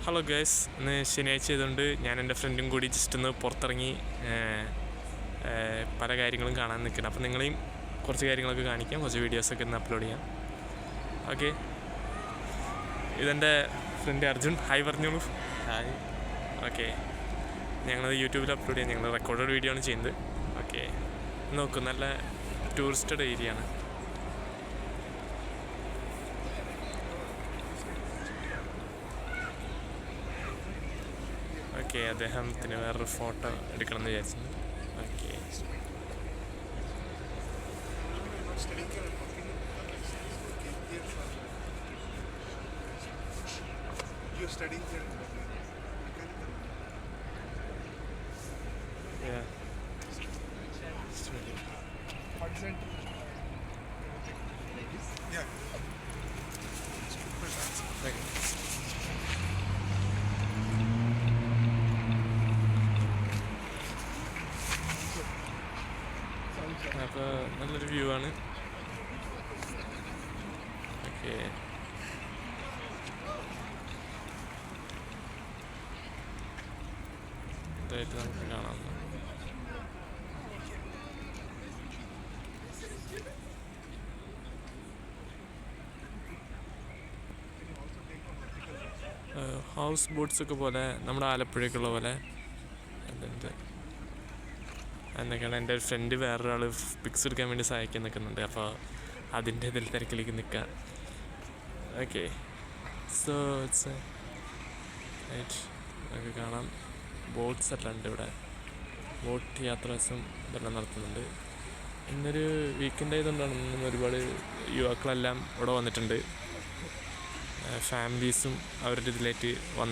Hello guys, ഇന്ന് ശനിയാഴ്ച ആയതുകൊണ്ട് ഞാൻ എൻ്റെ ഫ്രണ്ടും കൂടി ജസ്റ്റ് ഒന്ന് പുറത്തിറങ്ങി പല കാര്യങ്ങളും കാണാൻ നിൽക്കണം. അപ്പോൾ നിങ്ങളെയും കുറച്ച് കാര്യങ്ങളൊക്കെ കാണിക്കാം, കുറച്ച് വീഡിയോസൊക്കെ ഒന്ന് അപ്ലോഡ് ചെയ്യാം. ഓക്കെ, ഇതെൻ്റെ ഫ്രണ്ട് അർജുൻ. ഹായ് പറഞ്ഞോളൂ. ഹായ്. ഓക്കെ, ഞങ്ങളത് യൂട്യൂബിൽ അപ്ലോഡ് ചെയ്യാം. ഞങ്ങൾ റെക്കോർഡഡ് വീഡിയോ ആണ് ചെയ്യുന്നത്. ഓക്കെ, നോക്കൂ, നല്ല ടൂറിസ്റ്റഡ് ഏരിയ ആണ്. ഓക്കെ, അദ്ദേഹത്തിന് വേറൊരു ഫോട്ടോ എടുക്കണം എന്ന് വിചാരിച്ചു. ഓക്കെ, അപ്പോൾ നല്ലൊരു വ്യൂ ആണ്. ഓക്കെ, ഇതായിട്ട് നമുക്ക് കാണാം. ഹൗസ് ബോട്ട്സൊക്കെ പോലെ നമ്മുടെ ആലപ്പുഴയ്ക്കുള്ള പോലെ എന്നൊക്കെയാണ്. എൻ്റെ ഒരു ഫ്രണ്ട് വേറൊരാൾ പിക്സ് എടുക്കാൻ വേണ്ടി സഹായിക്കാൻ നിൽക്കുന്നുണ്ട്. അപ്പോൾ അതിൻ്റെ ഇതിൽ തിരക്കിലേക്ക് നിൽക്കാം. Okay, so it's right. നമുക്ക് കാണാം, ബോട്ട്സ് എല്ലാം ഉണ്ട് ഇവിടെ. ബോട്ട് യാത്രാസും ഇതെല്ലാം നടത്തുന്നുണ്ട്. ഇന്നൊരു വീക്കെൻഡ് ആയതുകൊണ്ടാണ് ഇന്നും ഒരുപാട് യുവാക്കളെല്ലാം ഇവിടെ വന്നിട്ടുണ്ട്. ഫാമിലീസും അവരുടെ ഇതിലേക്ക് വന്നേക്കാം.